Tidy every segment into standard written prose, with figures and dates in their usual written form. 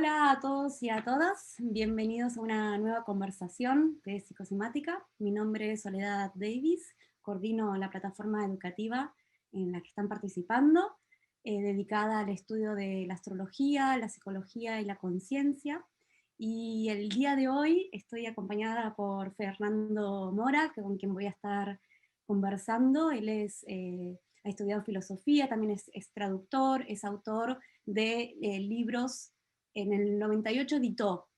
Hola a todos y a todas, bienvenidos a una nueva conversación de psicosomática. Mi nombre es Soledad Davis, coordino la plataforma educativa en la que están participando, dedicada al estudio de la astrología, la psicología y la conciencia. Y el día de hoy estoy acompañada por Fernando Mora, con quien voy a estar conversando. Él ha estudiado filosofía, también es traductor, es autor de libros. En el 98 editó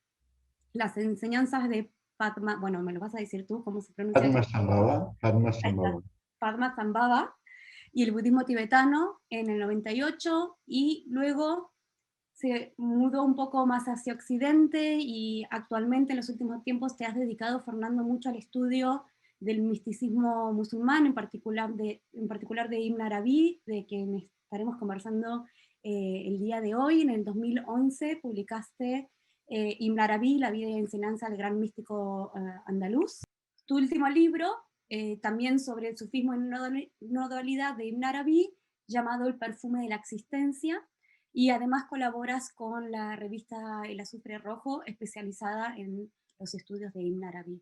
Las enseñanzas de Padma, bueno, me lo vas a decir tú, ¿cómo se pronuncia esto? Ahí está, Padmasambhava. Padmasambhava, y el budismo tibetano en el 98, y luego se mudó un poco más hacia Occidente, y actualmente en los últimos tiempos te has dedicado, Fernando, mucho al estudio del misticismo musulmán, en particular de Ibn Arabi, de quien estaremos conversando el día de hoy. En el 2011 publicaste Ibn Arabi, la vida y enseñanza del gran místico andaluz. Tu último libro, también sobre el sufismo en no dualidad de Ibn Arabi, llamado El perfume de la existencia, y además colaboras con la revista El Azufre Rojo, especializada en los estudios de Ibn Arabi.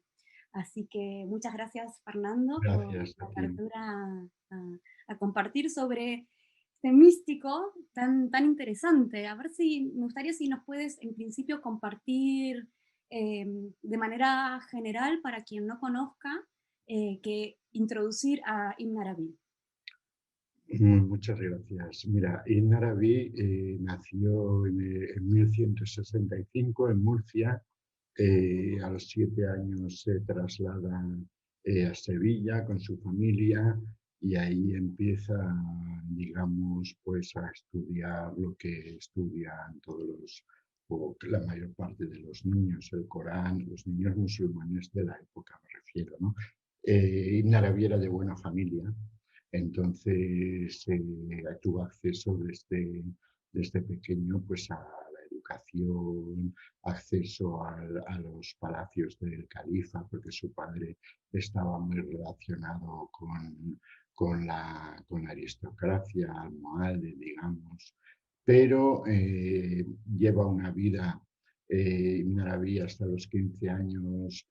Así que muchas gracias, Fernando, por Gracias la a ti. apertura a compartir sobre este místico tan interesante. A ver si me gustaría si nos puedes en principio compartir de manera general, para quien no conozca, que introducir a Ibn Arabi. Muchas gracias. Mira, Ibn Arabi nació en 1165 en Murcia. A los 7 años se traslada a Sevilla con su familia y ahí empieza, digamos, pues a estudiar lo que estudian o la mayor parte de los niños, el Corán, los niños musulmanes de la época, me refiero, ¿no? Ibn Arabi era de buena familia, entonces tuvo acceso desde pequeño pues, a la educación, acceso a los palacios del califa, porque su padre estaba muy relacionado con la aristocracia almohade, digamos, pero lleva una vida Ibn Arabi hasta los 15 años,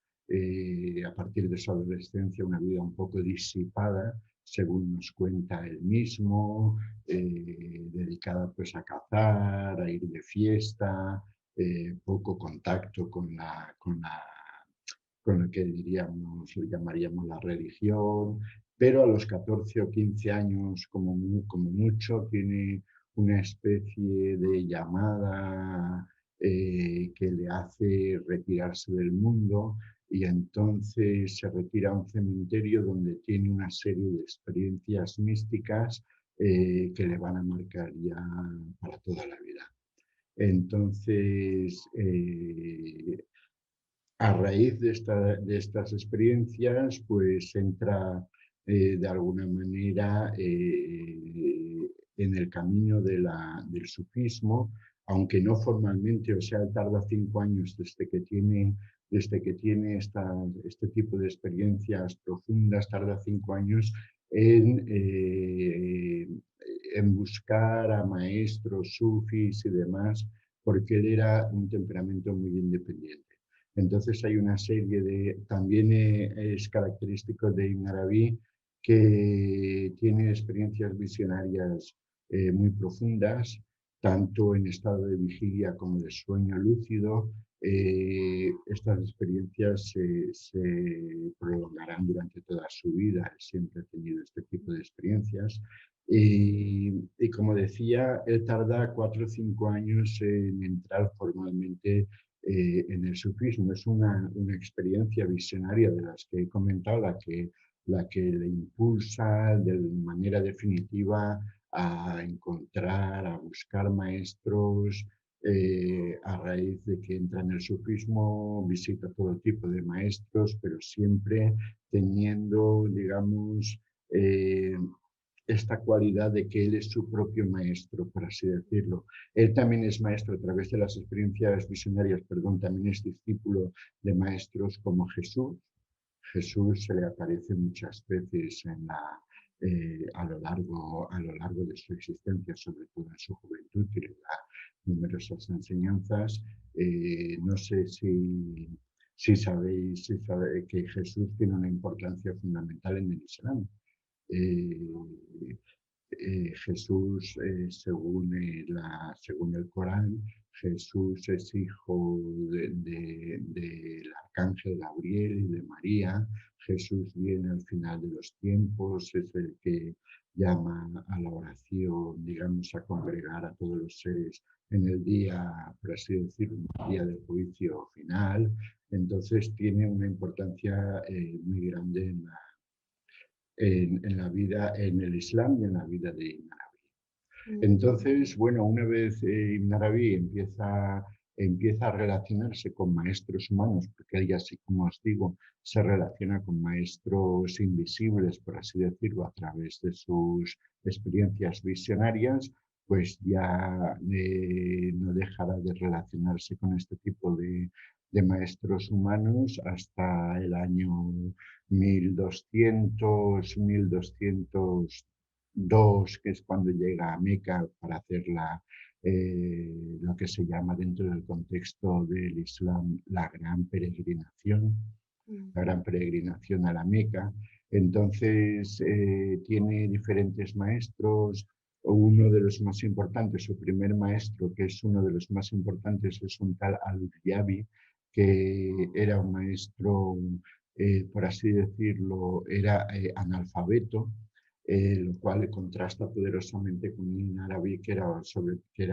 a partir de su adolescencia, una vida un poco disipada, según nos cuenta él mismo, dedicada pues a cazar, a ir de fiesta, poco contacto con lo que llamaríamos la religión, pero a los 14 o 15 años, como mucho, tiene una especie de llamada que le hace retirarse del mundo y entonces se retira a un cementerio donde tiene una serie de experiencias místicas que le van a marcar ya para toda la vida. Entonces, a raíz de estas experiencias, pues entra de alguna manera en el camino del sufismo, aunque no formalmente, o sea, tarda 5 años desde que tiene este tipo de experiencias profundas, tarda 5 años en, eh, en buscar a maestros sufis y demás, porque él era un temperamento muy independiente. Entonces hay una serie también es característico de Ibn Arabi que tiene experiencias visionarias muy profundas, tanto en estado de vigilia como de sueño lúcido. Estas experiencias se prolongarán durante toda su vida. Él siempre ha tenido este tipo de experiencias. Y como decía, él tarda 4 o 5 años en entrar formalmente en el sufismo. Es una experiencia visionaria de las que he comentado, la que le impulsa de manera definitiva a encontrar, a buscar maestros. A raíz de que entra en el sufismo, visita todo tipo de maestros, pero siempre teniendo, digamos, esta cualidad de que él es su propio maestro, por así decirlo. Él también es maestro a través de las experiencias visionarias, perdón, también es discípulo de maestros como Jesús. Jesús se le aparece muchas veces a lo largo de su existencia, sobre todo en su juventud, que le da numerosas enseñanzas. No sé si sabéis que Jesús tiene una importancia fundamental en el Islam. Eh, Jesús, según el Corán, Jesús es hijo del arcángel Gabriel y de María. Jesús viene al final de los tiempos, es el que llama a la oración, digamos, a congregar a todos los seres en el día, por así decirlo, el día del juicio final. Entonces tiene una importancia muy grande en la vida, en el Islam y en la vida de Ibn Arabi. Entonces, bueno, una vez Ibn Arabi empieza a relacionarse con maestros humanos, porque ella, así como os digo, se relaciona con maestros invisibles, por así decirlo, a través de sus experiencias visionarias, pues ya no dejará de relacionarse con este tipo de maestros humanos hasta el año 1200, 1202, que es cuando llega a Meca para hacer lo que se llama dentro del contexto del Islam la gran peregrinación a la Meca. Entonces tiene diferentes maestros. Uno de los más importantes, su primer maestro, que es uno de los más importantes, es un tal Al-Yabi, que era un maestro, por así decirlo, era analfabeto, lo cual contrasta poderosamente con un Arabi que era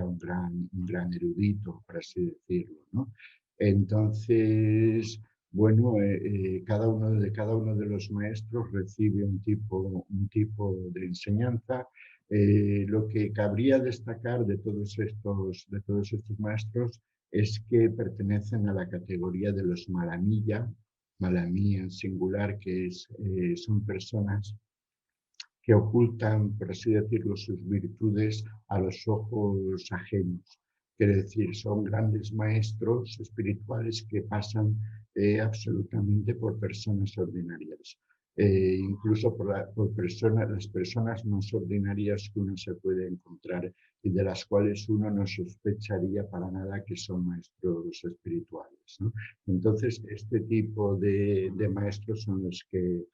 un gran erudito, por así decirlo, ¿no? Entonces, bueno, cada uno de los maestros recibe un tipo de enseñanza. Lo que cabría destacar de todos estos maestros es que pertenecen a la categoría de los malamilla, malamí en singular, que son personas que ocultan, por así decirlo, sus virtudes a los ojos ajenos. Quiere decir, son grandes maestros espirituales que pasan absolutamente por personas ordinarias. Incluso las personas más ordinarias que uno se puede encontrar y de las cuales uno no sospecharía para nada que son maestros espirituales, ¿no? Entonces, este tipo de maestros son los que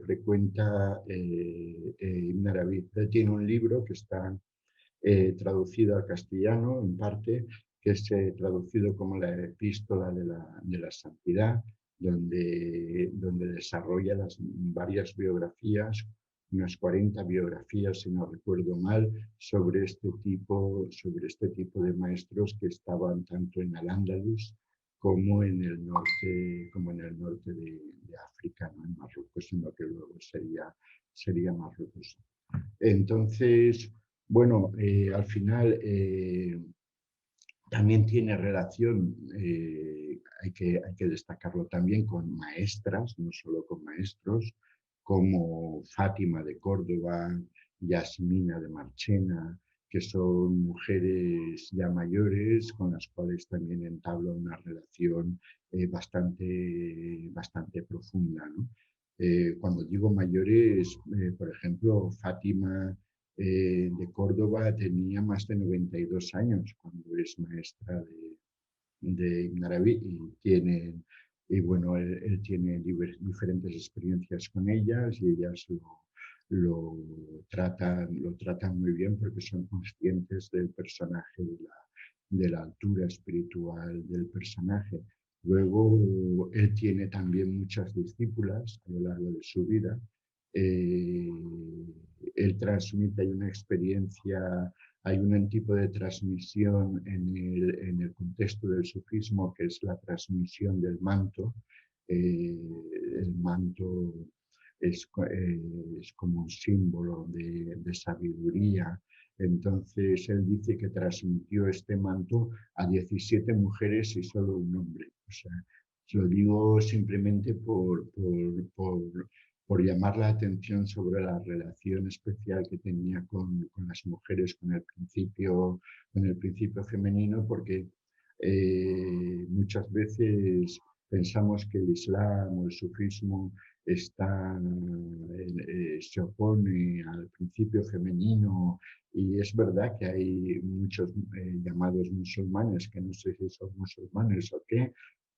frecuenta Ibn Arabi. Él tiene un libro que está traducido al castellano, en parte, que es traducido como la epístola de la santidad, donde desarrolla varias biografías, unas 40 biografías, si no recuerdo mal, sobre este tipo de maestros que estaban tanto en Al-Ándalus como en el norte de África, no en Marruecos, sino que luego sería Marruecos. Entonces, bueno, al final también tiene relación, hay que destacarlo también, con maestras, no solo con maestros, como Fátima de Córdoba, Yasmina de Marchena, que son mujeres ya mayores con las cuales también entabla una relación bastante profunda, ¿no? Cuando digo mayores, por ejemplo, Fátima de Córdoba tenía más de 92 años cuando es maestra de Ibn Arabi y bueno, él tiene diferentes experiencias con ellas y ellas lo tratan muy bien porque son conscientes del personaje, de la altura espiritual del personaje. Luego, él tiene también muchas discípulas a lo largo de su vida. Eh, Él transmite, hay una experiencia, hay un tipo de transmisión en el contexto del sufismo que es la transmisión del manto. El manto es como un símbolo de sabiduría. Entonces él dice que transmitió este manto a 17 mujeres y solo un hombre. O sea, lo digo simplemente por llamar la atención sobre la relación especial que tenía con las mujeres, con el principio femenino, porque muchas veces pensamos que el Islam o el sufismo se opone al principio femenino, y es verdad que hay muchos llamados musulmanes, que no sé si son musulmanes o qué,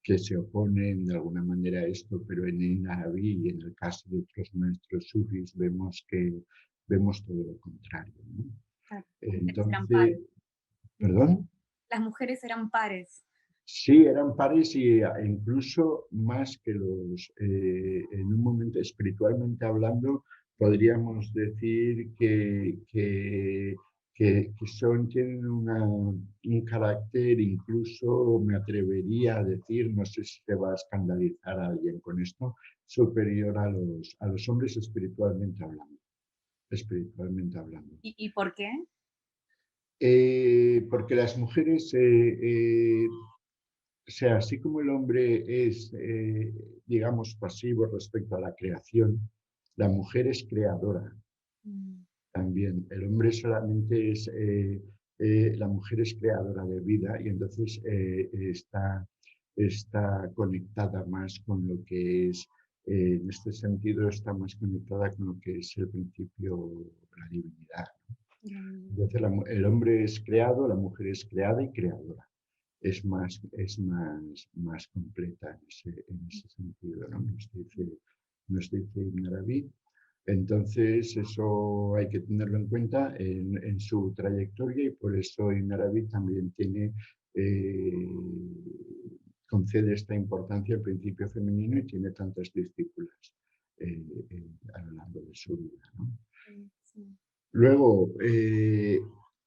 que se oponen de alguna manera a esto, pero en Arabí y en el caso de otros maestros sufis vemos todo lo contrario, ¿no? Claro, las mujeres eran Entonces, pares. ¿perdón? Las mujeres eran pares. Sí, eran pares y incluso más que en un momento espiritualmente hablando, podríamos decir que tienen un carácter, incluso me atrevería a decir, no sé si te va a escandalizar a alguien con esto, superior a los hombres espiritualmente hablando. Espiritualmente hablando. ¿Y por qué? Porque las mujeres o sea, así como el hombre es, digamos, pasivo respecto a la creación, la mujer es creadora Mm, también. El hombre solamente es, la mujer es creadora de vida y entonces está conectada más con lo que es, en este sentido, está más conectada con lo que es el principio, la divinidad. Entonces el hombre es creado, la mujer es creada y creadora. Es más completa en ese sentido, ¿no? Nos dice Ibn Arabi. Entonces, eso hay que tenerlo en cuenta en su trayectoria y por eso Ibn Arabi también eh, concede esta importancia al principio femenino y tiene tantas discípulas a lo largo de su vida, ¿no? sí, sí. Luego,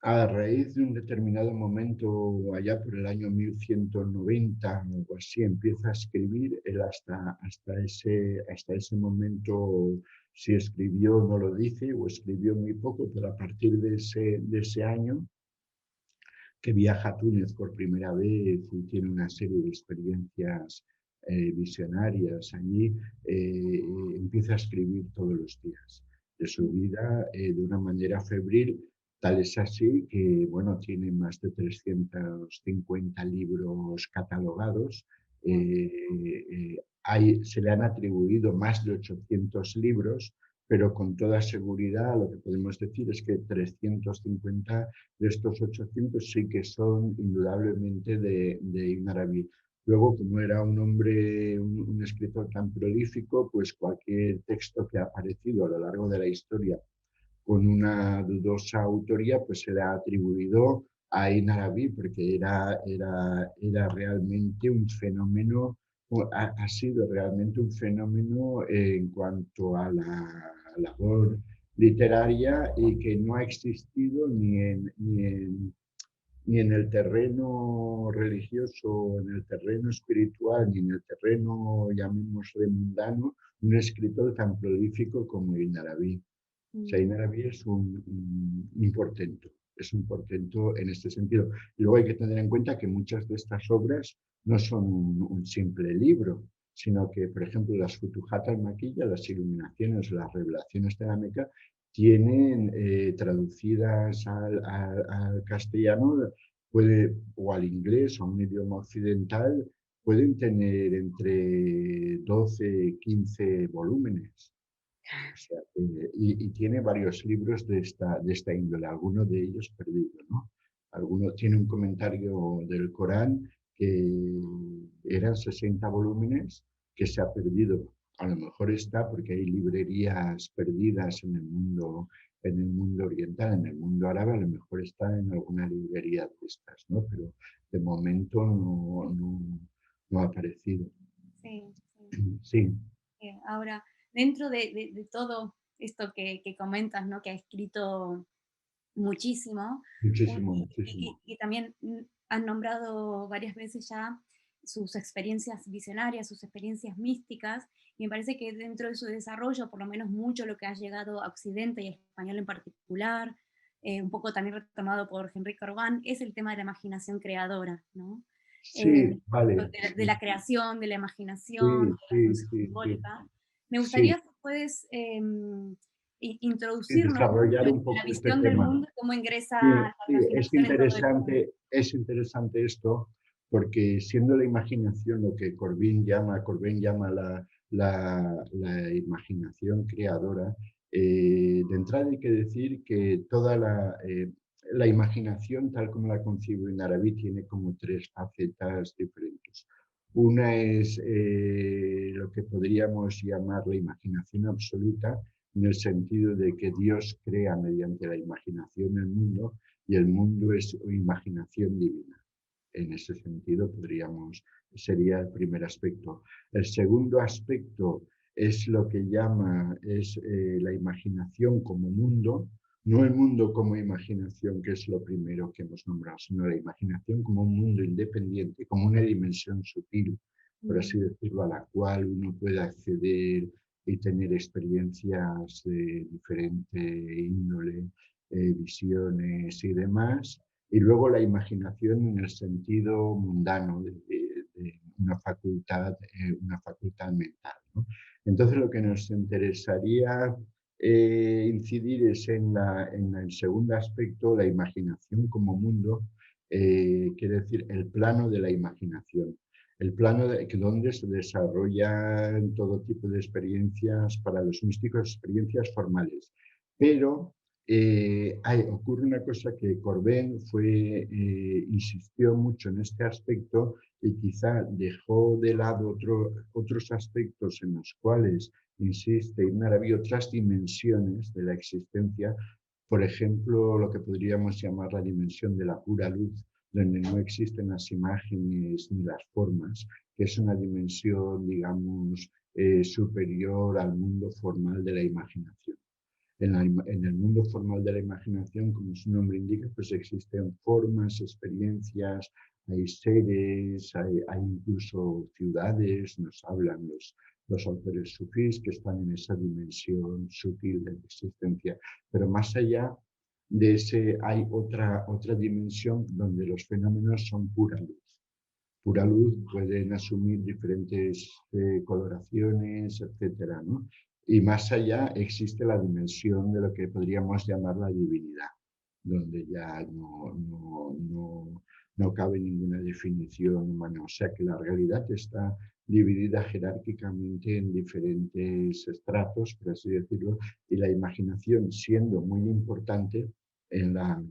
a raíz de un determinado momento, allá por el año 1190 o algo así, empieza a escribir. Él hasta ese momento, si escribió no lo dice, o escribió muy poco, pero a partir de ese año, que viaja a Túnez por primera vez y tiene una serie de experiencias visionarias allí, empieza a escribir todos los días de su vida de una manera febril. Tal es así que, bueno, tiene más de 350 libros catalogados. Wow. Se le han atribuido más de 800 libros, pero con toda seguridad lo que podemos decir es que 350 de estos 800 sí que son indudablemente de Ibn Arabi. Luego, como era un hombre, un escritor tan prolífico, pues cualquier texto que ha aparecido a lo largo de la historia con una dudosa autoría, pues se le ha atribuido a Ibn Arabi, porque era realmente un fenómeno, ha sido realmente un fenómeno en cuanto a la labor literaria y que no ha existido ni en el terreno religioso, en el terreno espiritual, ni en el terreno, llamémosle mundano, un escritor tan prolífico como Ibn Arabi. O sea, Ibn Arabi es un portento en este sentido. Y luego hay que tener en cuenta que muchas de estas obras no son un simple libro, sino que, por ejemplo, las Futuhat al-Maquiyya, las iluminaciones, las revelaciones de la Meca, tienen traducidas al castellano o al inglés o a un idioma occidental, pueden tener entre 12 y 15 volúmenes. O sea, y tiene varios libros de esta índole, algunos de ellos perdidos, ¿no? Alguno tiene un comentario del Corán que eran 60 volúmenes que se ha perdido. A lo mejor está porque hay librerías perdidas en el mundo oriental, en el mundo árabe, a lo mejor está en alguna librería de estas, ¿no? Pero de momento no ha aparecido. Sí, sí. Sí, Ahora, dentro de todo esto que comentas, ¿no? Que ha escrito muchísimo, muchísimo, y muchísimo. que también han nombrado varias veces ya sus experiencias visionarias, sus experiencias místicas, y me parece que dentro de su desarrollo, por lo menos mucho lo que ha llegado a Occidente y a español en particular, un poco también retomado por Henry Corbán, es el tema de la imaginación creadora, ¿no? Sí, vale. De la creación, de la imaginación, Sí, de la sí, función sí, sí. simbólica. Me Sí, gustaría si puedes y introducirnos, ¿no? desarrollar un La poco este visión del tema. mundo y cómo ingresa Sí, la sí, imaginación en todo esto. es interesante esto, porque siendo la imaginación lo que Corbin llama la imaginación creadora, de entrada hay que decir que toda la imaginación, tal como la concibo en Arabí, tiene como tres facetas diferentes. Una es lo que podríamos llamar la imaginación absoluta, en el sentido de que Dios crea mediante la imaginación el mundo y el mundo es imaginación divina. En ese sentido sería el primer aspecto. El segundo aspecto es lo que la imaginación como mundo, no el mundo como imaginación, que es lo primero que hemos nombrado, sino la imaginación como un mundo independiente, como una dimensión sutil, por así decirlo, a la cual uno puede acceder y tener experiencias de diferente índole, visiones y demás. Y luego la imaginación en el sentido mundano de una facultad mental, ¿no? Entonces lo que nos interesaría incidir es en el segundo aspecto, la imaginación como mundo, quiere decir el plano de la imaginación, el plano donde se desarrollan todo tipo de experiencias para los místicos, experiencias formales. Pero ocurre una cosa que Corbén insistió mucho en este aspecto y quizá dejó de lado otros aspectos en los cuales insiste Ibn Arabi, otras dimensiones de la existencia, por ejemplo, lo que podríamos llamar la dimensión de la pura luz, donde no existen las imágenes ni las formas, que es una dimensión, digamos, superior al mundo formal de la imaginación. En el mundo formal de la imaginación, como su nombre indica, pues existen formas, experiencias, hay seres, hay incluso ciudades, nos hablan los autores sufís que están en esa dimensión sutil de la existencia. Pero más allá de ese hay otra dimensión donde los fenómenos son pura luz. Pura luz pueden asumir diferentes coloraciones, etcétera, ¿no? Y más allá existe la dimensión de lo que podríamos llamar la divinidad, donde ya no cabe ninguna definición humana. O sea que la realidad está dividida jerárquicamente en diferentes estratos, por así decirlo, y la imaginación, siendo muy importante en la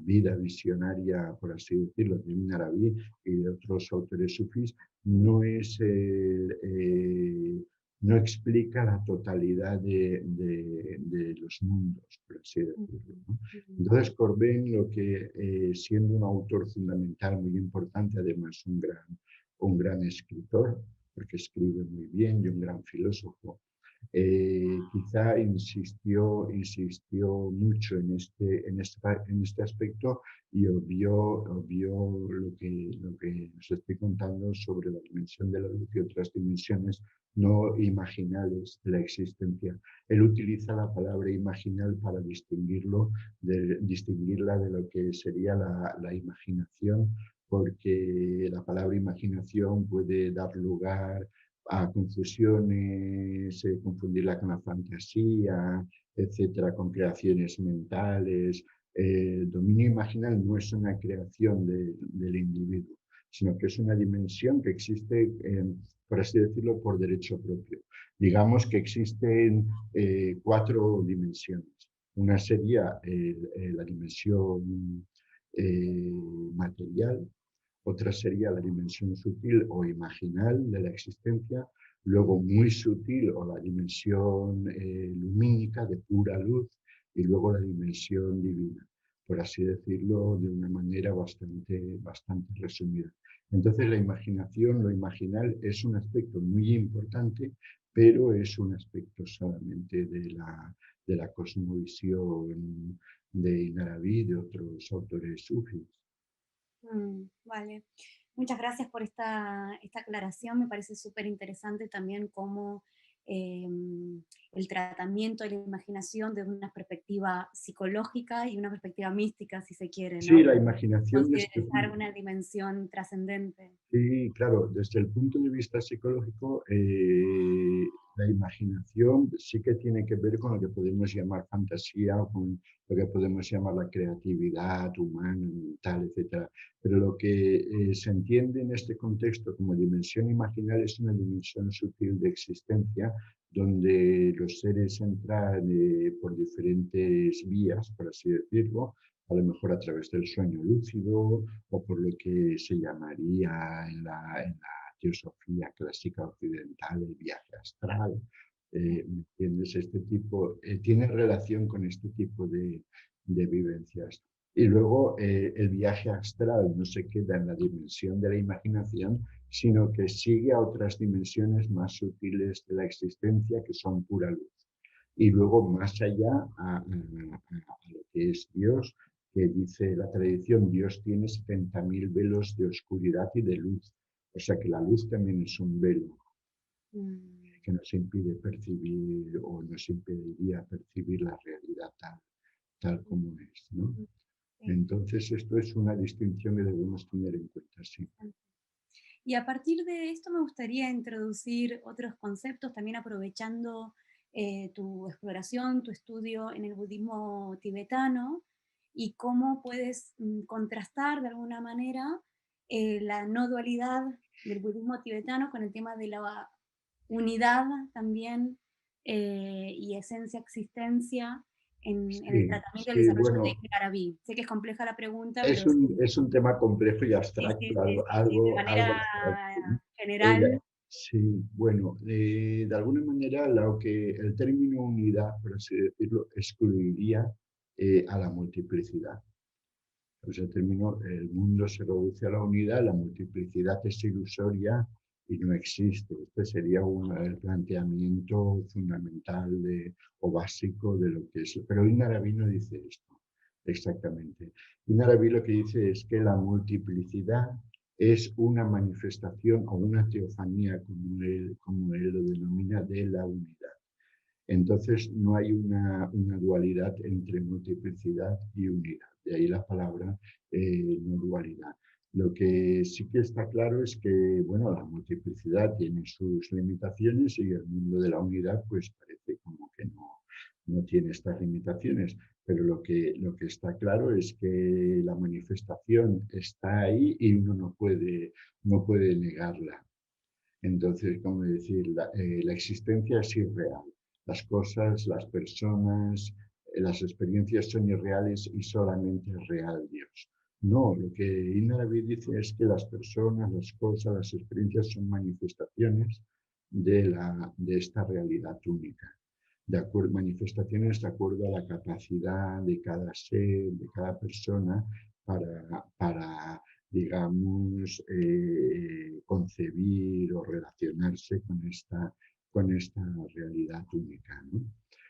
vida visionaria, por así decirlo, de Ibn Arabi y de otros autores sufís, no explica la totalidad de los mundos, por así decirlo, ¿no? Entonces Corbén, siendo un autor fundamental muy importante, además un gran escritor, porque escribe muy bien, y un gran filósofo, quizá insistió mucho en este aspecto y obvió lo que os estoy contando sobre la dimensión de la luz y otras dimensiones no imaginales de la existencia. Él utiliza la palabra imaginal para distinguirla de lo que sería la imaginación, porque la palabra imaginación puede dar lugar a confusiones, confundirla con la fantasía, etcétera, con creaciones mentales. El dominio imaginal no es una creación del individuo, sino que es una dimensión que existe, por así decirlo, por derecho propio. Digamos que existen 4 dimensiones. Una sería la dimensión material, otra sería la dimensión sutil o imaginal de la existencia, luego muy sutil o la dimensión lumínica de pura luz y luego la dimensión divina, por así decirlo de una manera bastante resumida. Entonces la imaginación, lo imaginal, es un aspecto muy importante, pero es un aspecto solamente de la cosmovisión de Ibn Arabi y de otros autores sufis. Vale. Muchas gracias por esta aclaración. Me parece súper interesante también cómo el tratamiento de la imaginación desde una perspectiva psicológica y una perspectiva mística, si se quiere, Sí, ¿no? la imaginación Considerar una dimensión trascendente. sí, claro, desde el punto de vista psicológico, la imaginación sí que tiene que ver con lo que podemos llamar fantasía o con lo que podemos llamar la creatividad humana, mental, etcétera. Pero lo que se entiende en este contexto como dimensión imaginal es una dimensión sutil de existencia donde los seres entran por diferentes vías, por así decirlo, a lo mejor a través del sueño lúcido o por lo que se llamaría en la teosofía clásica occidental el viaje astral. ¿Me entiendes? Este tipo tiene relación con este tipo de vivencias. Y luego el viaje astral no se queda en la dimensión de la imaginación, sino que sigue a otras dimensiones más sutiles de la existencia que son pura luz. Y luego más allá a lo que es Dios, que dice la tradición, Dios tiene 70.000 velos de oscuridad y de luz. O sea que la luz también es un velo que nos impide percibir o nos impediría percibir la realidad tal como es, ¿no? Sí. Entonces esto es una distinción que debemos tener en cuenta, sí. Y a partir de esto me gustaría introducir otros conceptos, también aprovechando tu exploración, tu estudio en el budismo tibetano y cómo puedes contrastar de alguna manera la no dualidad del budismo tibetano con el tema de la unidad también y esencia, existencia en el Sí, tratamiento y el sí, desarrollo de bueno, Ibn Arabi. Sé que es compleja la pregunta, es pero un, sí, es un tema complejo y sí, sí, abstracto, sí, algo, sí, sí, de algo manera abstracto, ¿no? general. Sí, bueno, de alguna manera lo que el término unidad, por así decirlo, excluiría a la multiplicidad. O sea, el mundo se reduce a la unidad, la multiplicidad es ilusoria y no existe. Este sería el planteamiento fundamental o básico de lo que es. Pero Ibn Arabi no dice esto exactamente. Ibn Arabi lo que dice es que la multiplicidad es una manifestación o una teofanía, como él lo denomina, de la unidad. Entonces no hay una dualidad entre multiplicidad y unidad. De ahí la palabra no dualidad. Lo que sí que está claro es que, bueno, la multiplicidad tiene sus limitaciones y el mundo de la unidad pues parece como que no tiene estas limitaciones. Pero lo que está claro es que la manifestación está ahí y uno no puede negarla. Entonces, como decir, la existencia es irreal. Las cosas, las personas, las experiencias son irreales y solamente es real Dios. No, lo que Ibn Arabi dice es que las personas, las cosas, las experiencias son manifestaciones de esta realidad única. Manifestaciones de acuerdo a la capacidad de cada ser, de cada persona, para digamos, concebir o relacionarse con esta realidad única, ¿no?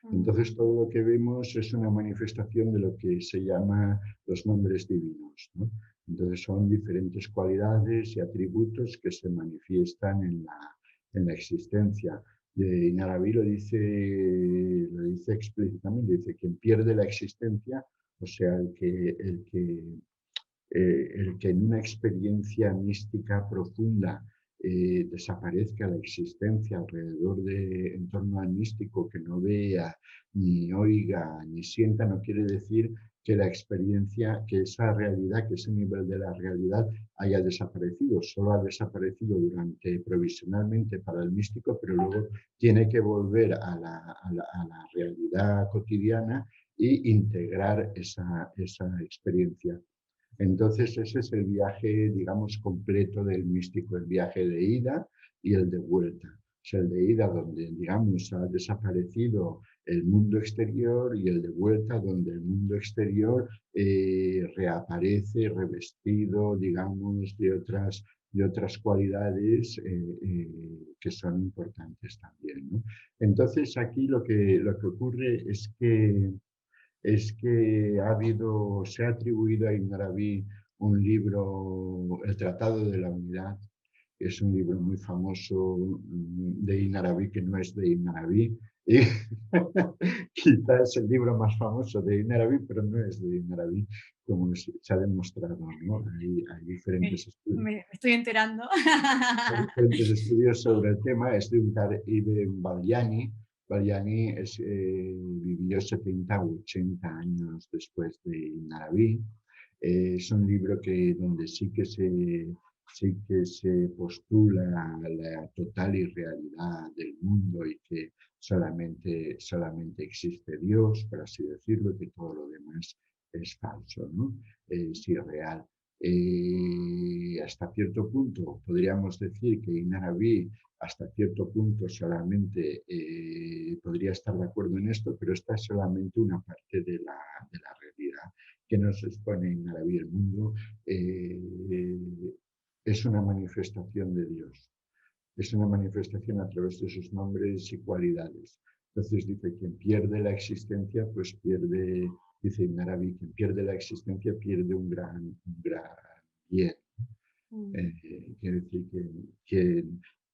Mm, Entonces todo lo que vemos es una manifestación de lo que se llama los nombres divinos, ¿no? Entonces son diferentes cualidades y atributos que se manifiestan en la existencia. En Arabi lo dice explícitamente, dice quien pierde la existencia, o sea, el que en una experiencia mística profunda desaparezca la existencia en torno al místico, que no vea, ni oiga, ni sienta, no quiere decir que la experiencia, que esa realidad, que ese nivel de la realidad haya desaparecido. Solo ha desaparecido provisionalmente para el místico, pero luego tiene que volver a la realidad cotidiana e integrar esa experiencia. Entonces ese es el viaje, digamos, completo del místico, el viaje de ida y el de vuelta. O sea, el de ida donde, digamos, ha desaparecido el mundo exterior y el de vuelta donde el mundo exterior reaparece revestido, digamos, de otras cualidades que son importantes también, ¿no? Entonces aquí lo que ocurre es que se ha atribuido a Ibn Arabi un libro, El Tratado de la Unidad, que es un libro muy famoso de Ibn Arabi, que no es de Ibn Arabi, Y quizás es el libro más famoso de Ibn Arabi, pero no es de Ibn Arabi, como se ha demostrado, ¿no? Hay Sí, diferentes estudios. me estoy enterando. Hay diferentes estudios sobre el tema. Es de un tal Ibn Balyani. Balyani vivió 70 u 80 años después de Ibn Arabi. Es un libro donde sí que se postula la total irrealidad del mundo y que solamente existe Dios, por así decirlo, y que todo lo demás es falso, ¿no? Es irreal. Hasta cierto punto podríamos decir que Ibn Arabi hasta cierto punto solamente podría estar de acuerdo en esto, pero esta es solamente una parte de la realidad que nos expone Ibn Arabi. El mundo es una manifestación de Dios, es una manifestación a través de sus nombres y cualidades. Entonces dice, quien pierde la existencia, pues pierde, dice Ibn Arabi, quien pierde la existencia pierde un gran bien. Mm, Quiere decir que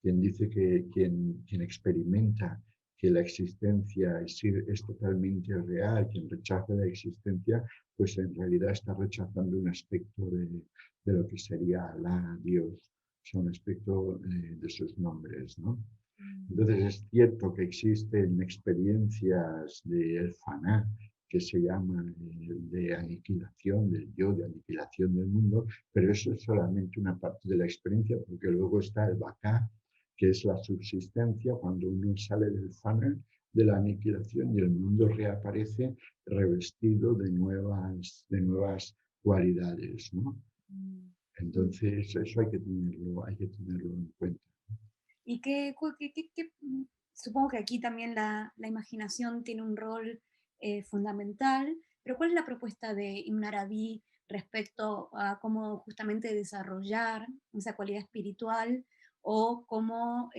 quien dice que quien experimenta que la existencia es totalmente real, quien rechaza la existencia, pues en realidad está rechazando un aspecto de lo que sería Alá, Dios, o sea, un aspecto de sus nombres, ¿no? mm, Entonces es cierto que existen experiencias del faná, que se llaman de aniquilación del yo, de aniquilación del mundo, pero eso es solamente una parte de la experiencia, porque luego está el baka, que es la subsistencia, cuando uno sale del faná, de la aniquilación, y el mundo reaparece revestido de nuevas cualidades, ¿no? mm, mm. Entonces eso hay que tenerlo en cuenta. Y supongo que aquí también la imaginación tiene un rol fundamental, pero ¿cuál es la propuesta de Ibn Arabi respecto a cómo justamente desarrollar esa cualidad espiritual o cómo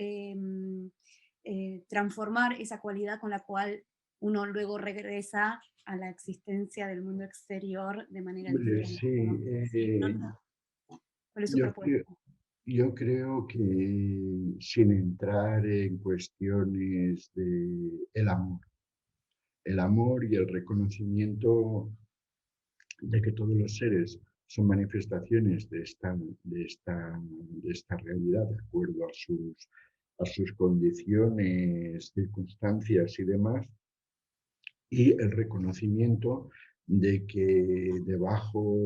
transformar esa cualidad con la cual uno luego regresa a la existencia del mundo exterior de manera Hombre, diferente, ¿no? sí, Sí, ¿cuál es su yo propuesta? creo, yo creo que sin entrar en cuestiones de el amor y el reconocimiento de que todos los seres son manifestaciones de esta realidad de acuerdo a sus condiciones, circunstancias y demás, y el reconocimiento de que debajo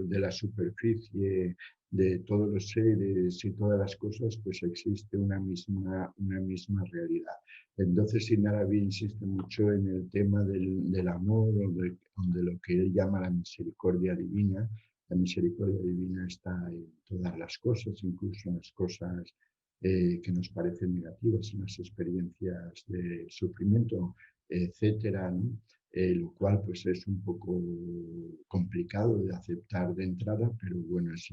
de la superficie de todos los seres y todas las cosas, pues existe una misma realidad. Entonces, Ibn Arabi insiste mucho en el tema del amor o de lo que él llama la misericordia divina. La misericordia divina está en todas las cosas, incluso en las cosas que nos parecen negativas, en las experiencias de sufrimiento, etcétera, ¿no? Lo cual pues es un poco complicado de aceptar de entrada, pero bueno, es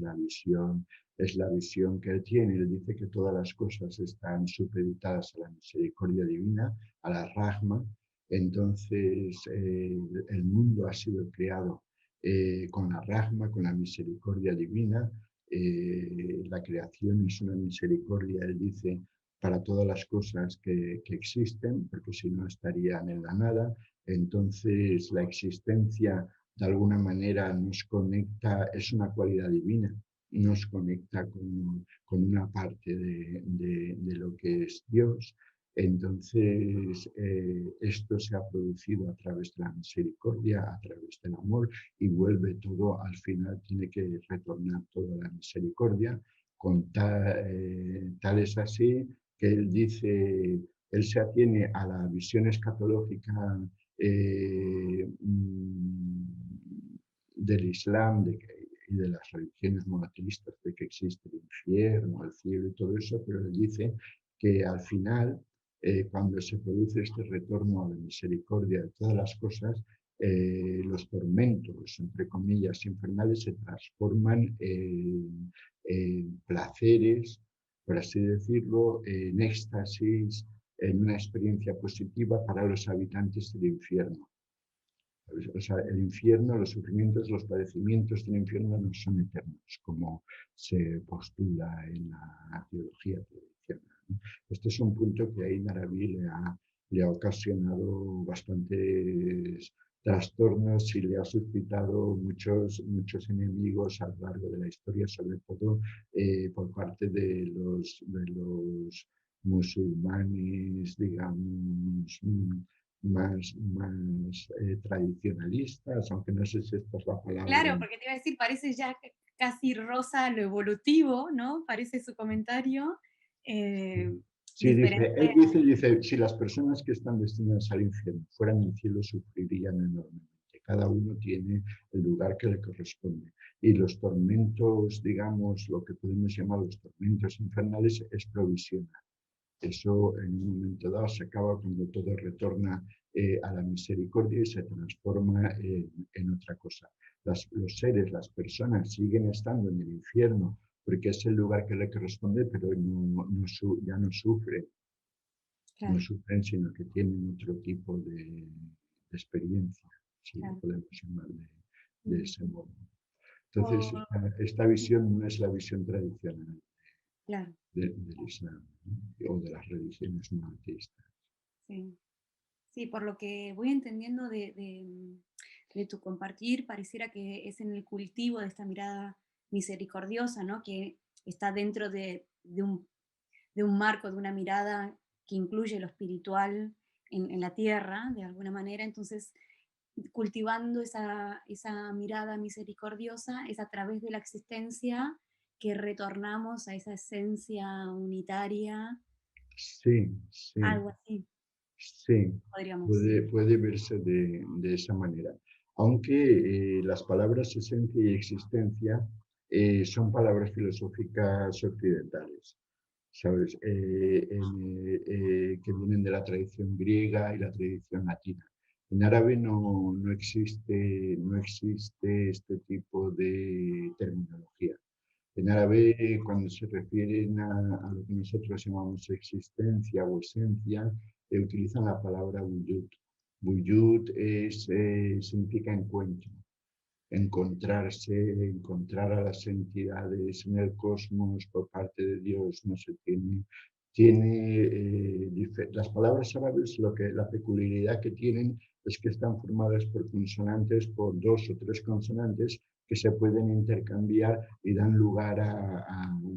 la visión que él tiene. Él dice que todas las cosas están supeditadas a la misericordia divina, a la Rahma. Entonces, el mundo ha sido creado con la Rahma, con la misericordia divina. La creación es una misericordia, él dice, para todas las cosas que existen, porque si no estarían en la nada. Entonces, la existencia de alguna manera nos conecta, es una cualidad divina, nos conecta con una parte de lo que es Dios. Entonces, esto se ha producido a través de la misericordia, a través del amor, y vuelve todo, al final tiene que retornar toda la misericordia, tal es así que él dice, él se atiene a la visión escatológica del Islam y de las religiones monoteístas de que existe el infierno, el cielo y todo eso, pero él dice que al final, cuando se produce este retorno a la misericordia de todas las cosas, los tormentos, entre comillas, infernales se transforman en placeres, por así decirlo, en éxtasis, en una experiencia positiva para los habitantes del infierno. O sea, el infierno, los sufrimientos, los padecimientos del infierno no son eternos, como se postula en la teología tradicional, ¿no? Este es un punto que ahí Naraví le ha ocasionado bastantes trastornos y le ha suscitado muchos enemigos a lo largo de la historia, sobre todo por parte de los musulmanes, digamos, más tradicionalistas, aunque no sé si esta es la palabra. Claro, porque te iba a decir, parece ya casi rosa lo evolutivo, ¿no? Parece su comentario, Sí, dice, diferente. él dice, si las personas que están destinadas al infierno fueran al cielo, sufrirían enormemente. Cada uno tiene el lugar que le corresponde. Y los tormentos, digamos, lo que podemos llamar los tormentos infernales, es provisional. Eso en un momento dado se acaba cuando todo retorna a la misericordia y se transforma en otra cosa. Los seres, las personas siguen estando en el infierno porque es el lugar que le corresponde, pero ya no Claro, sufren, sino que tienen otro tipo de experiencia, si lo claro. podemos llamar de Mm. ese modo. Entonces, O- esta visión no es la visión tradicional claro, del Islam, ¿no? O de las religiones monoteístas. sí. Sí, por lo que voy entendiendo de tu compartir, pareciera que es en el cultivo de esta mirada misericordiosa, ¿no? Que está dentro de un marco, de una mirada que incluye lo espiritual en la tierra, de alguna manera. Entonces, cultivando esa mirada misericordiosa, es a través de la existencia que retornamos a esa esencia unitaria, Sí, sí, algo así, sí, podríamos. puede verse de esa manera. Aunque las palabras esencia y existencia son palabras filosóficas occidentales, ¿sabes? Que vienen de la tradición griega y la tradición latina. En árabe no existe este tipo de terminología. En árabe, cuando se refieren a lo que nosotros llamamos existencia o esencia, utilizan la palabra wujud. Wujud significa encuentro, encontrarse, encontrar a las entidades en el cosmos por parte de Dios, no se las palabras árabes, la peculiaridad que tienen es que están formadas por consonantes, por dos o tres consonantes que se pueden intercambiar y dan lugar a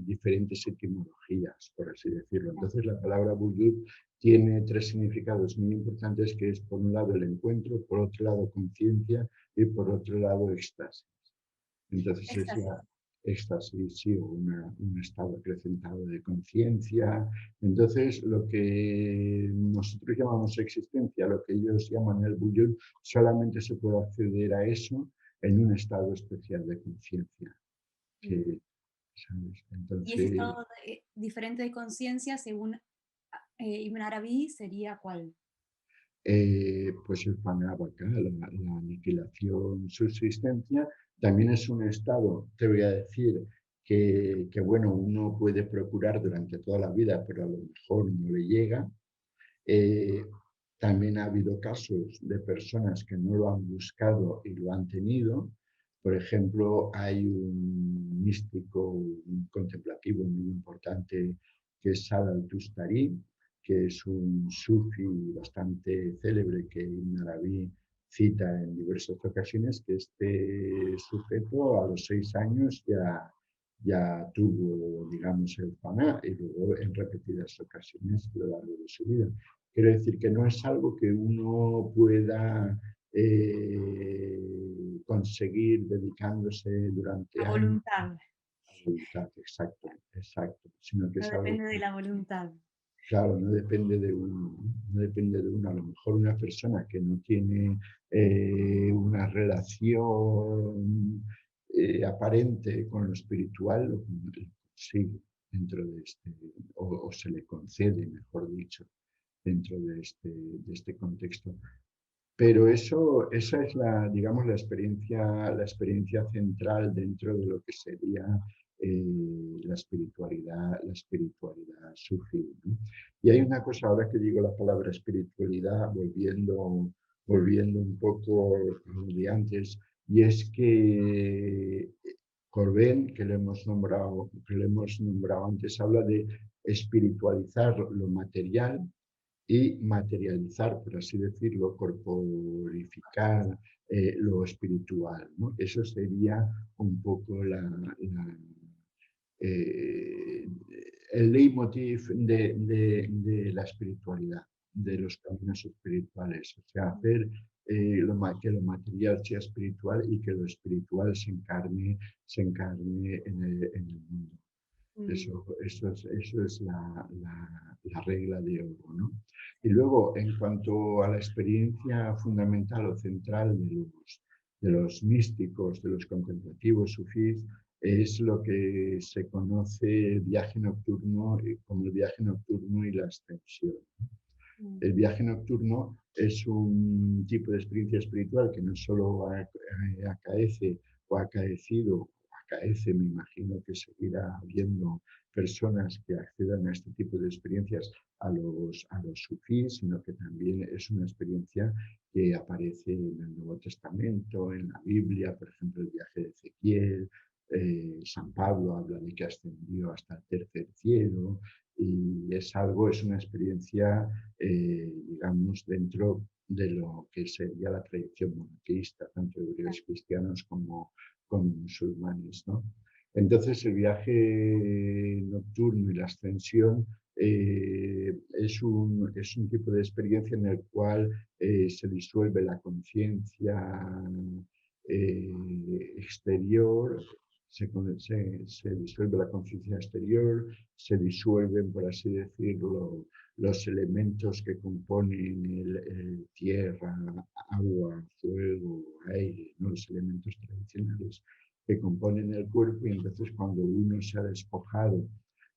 diferentes etimologías, por así decirlo. Entonces la palabra wujud tiene tres significados muy importantes, que es por un lado el encuentro, por otro lado conciencia y por otro lado éxtasis. Entonces es Éxtasis. la éxtasis, sí, o un estado acrecentado de conciencia. Entonces lo que nosotros llamamos existencia, lo que ellos llaman el bullón, solamente se puede acceder a eso en un estado especial de conciencia. Mm. Que, ¿sabes? Y ese Entonces, estado diferente de conciencia, según Ibn Arabi, sería ¿cuál? pues el Panabaka, la aniquilación, subsistencia, también es un estado, te voy a decir, bueno, uno puede procurar durante toda la vida, pero a lo mejor no le llega. Eh, También ha habido casos de personas que no lo han buscado y lo han tenido. Por ejemplo, hay un místico, un contemplativo muy importante que es Saad al-Tustari, que es un sufi bastante célebre que Ibn Arabi cita en diversas ocasiones, que este sujeto a los 6 años ya tuvo, digamos, el faná y luego en repetidas ocasiones a lo largo de su vida. Quiero decir que no es algo que uno pueda conseguir dedicándose durante La años voluntad. a voluntad, exacto, exacto, sino que No es algo depende de que, la voluntad. claro, no depende de uno, ¿no? No depende de uno. A lo mejor una persona que no tiene una relación aparente con lo espiritual lo consigue dentro de o se le concede, mejor dicho, dentro de este contexto. Pero esa es digamos, la experiencia central dentro de lo que sería la espiritualidad sufí, ¿no? Y hay una cosa, ahora que digo la palabra espiritualidad, volviendo un poco a lo de antes, y es que Corbén, que le hemos nombrado antes, habla de espiritualizar lo material y materializar, por así decirlo, corporificar lo espiritual, ¿no? Eso sería un poco eh, el leitmotiv de la espiritualidad, de los caminos espirituales. O sea, hacer que lo material sea espiritual y que lo espiritual se encarne en el mundo. Mm, Eso es la regla de oro, ¿no? Y luego, en cuanto a la experiencia fundamental o central de los místicos, de los contemplativos sufís, es lo que se conoce viaje nocturno, como el viaje nocturno y la ascensión. mm, El viaje nocturno es un tipo de experiencia espiritual que no solo acaece o ha acaecido, acaece, me imagino que seguirá habiendo personas que accedan a este tipo de experiencias a los sufís, sino que también es una experiencia que aparece en el Nuevo Testamento, en la Biblia, por ejemplo, el viaje de Ezequiel. San Pablo habla de que ascendió hasta el tercer cielo, y es una experiencia, digamos, dentro de lo que sería la tradición monoteísta, tanto hebreos cristianos como musulmanes, ¿no? Entonces, el viaje nocturno y la ascensión es un tipo de experiencia en el cual se disuelve la conciencia exterior, se disuelve la conciencia exterior, se disuelven, por así decirlo, los elementos que componen el tierra, agua, fuego, aire, ¿no? Los elementos tradicionales que componen el cuerpo, y entonces cuando uno se ha despojado,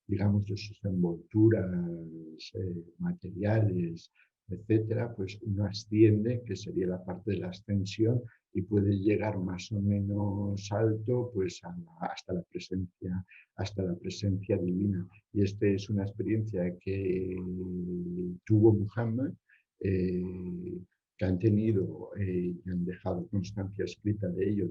digamos, de sus envolturas materiales, etcétera, pues uno asciende, que sería la parte de la ascensión, y puede llegar más o menos alto, pues hasta la presencia divina. Y esta es una experiencia que tuvo Muhammad, que han tenido y han dejado constancia escrita de ello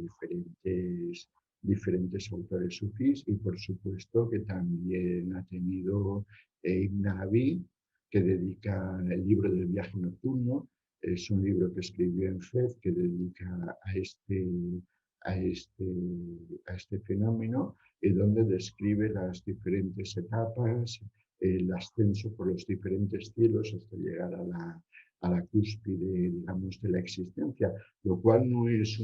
diferentes autores sufís, y por supuesto que también ha tenido Ibn Arabi, que dedica el libro del viaje nocturno. Es un libro que escribió en Fez, que dedica a este, a este fenómeno, y donde describe las diferentes etapas, el ascenso por los diferentes cielos hasta llegar a la cúspide, digamos, de la existencia, lo cual no es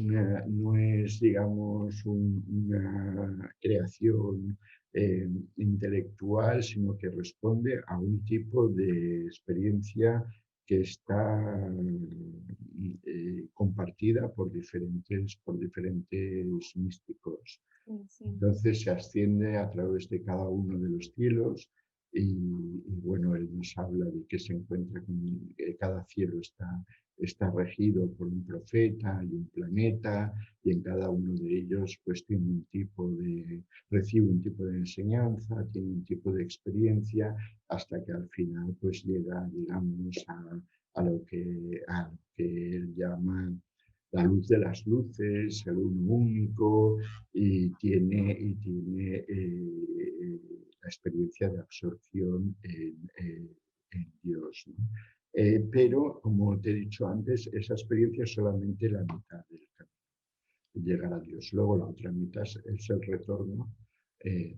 digamos, una creación intelectual, sino que responde a un tipo de experiencia que está compartida por diferentes místicos. sí, sí. Entonces se asciende a través de cada uno de los cielos, y bueno, él nos habla de que se encuentra que cada cielo está regido por un profeta y un planeta, y en cada uno de ellos pues recibe un tipo de enseñanza, tiene un tipo de experiencia, hasta que al final pues llega, digamos, a lo que él llama la luz de las luces, el uno único, y tiene la experiencia de absorción en Dios, ¿no? Pero, como te he dicho antes, esa experiencia es solamente la mitad del camino, llegar a Dios. Luego la otra mitad es el retorno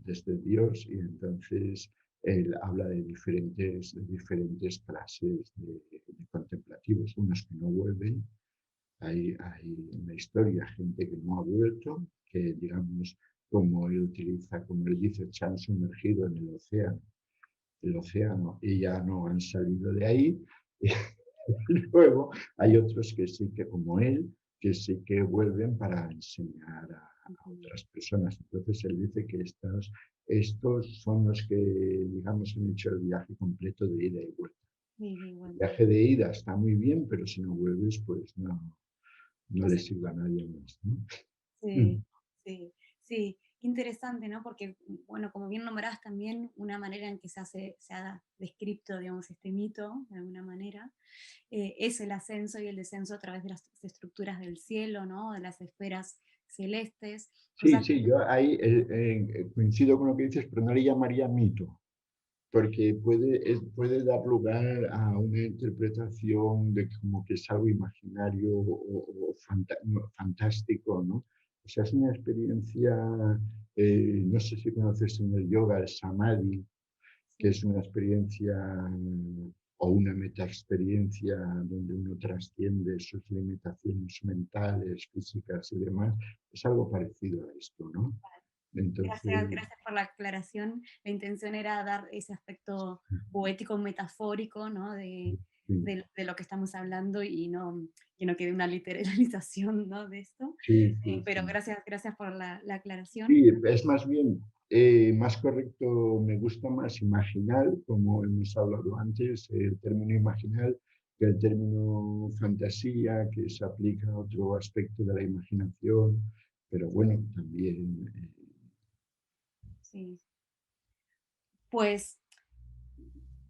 desde Dios, y entonces él habla de diferentes clases de contemplativos, unos que no vuelven. Hay en la historia gente que no ha vuelto, que, digamos, como él dice, se han sumergido en el océano y ya no han salido de ahí. Y luego hay otros que sí, que como él, que sí que vuelven para enseñar a Ujú. otras personas. Entonces él dice que estos son los que, digamos, han hecho el viaje completo de ida y vuelta. Sí, sí, El bueno, viaje de ida está muy bien, pero si no vuelves, pues no no le sé. sirve a nadie más, ¿no? Sí, Mm. sí, sí, qué interesante, ¿no? Porque, bueno, como bien nombrás también, una manera en que se ha descrito, digamos, este mito, de alguna manera, es el ascenso y el descenso a través de las estructuras del cielo, ¿no? De las esferas celestes, Sí, cosas sí, yo ahí coincido con lo que dices, pero no le llamaría mito. porque puede dar lugar a una interpretación de como que es algo imaginario o fantástico, ¿no? O sea, es una experiencia, no sé si conoces en el yoga, el samadhi, que Sí. es una experiencia o una metaexperiencia donde uno trasciende sus limitaciones mentales, físicas y demás, es algo parecido a esto, ¿no? Gracias, Entonces, gracias por la aclaración. La intención era dar ese aspecto poético, metafórico, ¿no? sí, De lo que estamos hablando y no, que no quede una literalización, ¿no? De esto. sí, sí, Pero sí. gracias, gracias por la aclaración. Sí, es más bien, más correcto, me gusta más imaginal, como hemos hablado antes, el término imaginal, que el término fantasía, que se aplica a otro aspecto de la imaginación, pero bueno, también, Sí. Pues